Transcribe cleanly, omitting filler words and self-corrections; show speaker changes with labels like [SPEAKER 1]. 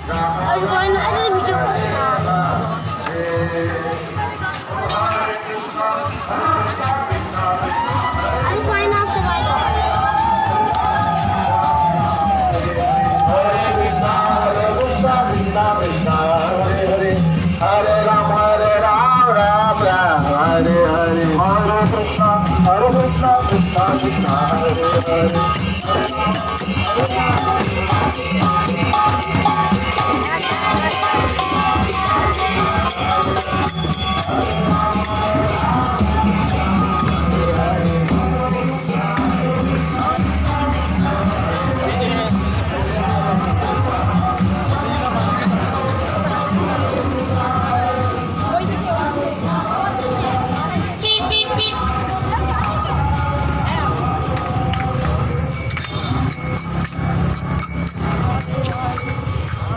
[SPEAKER 1] I was going to edit the video. I'm flying off the Bible.
[SPEAKER 2] Hare Rama, Ram Ram, Hare Hare, Hare Krishna, Krishna Krishna, Hare Hare.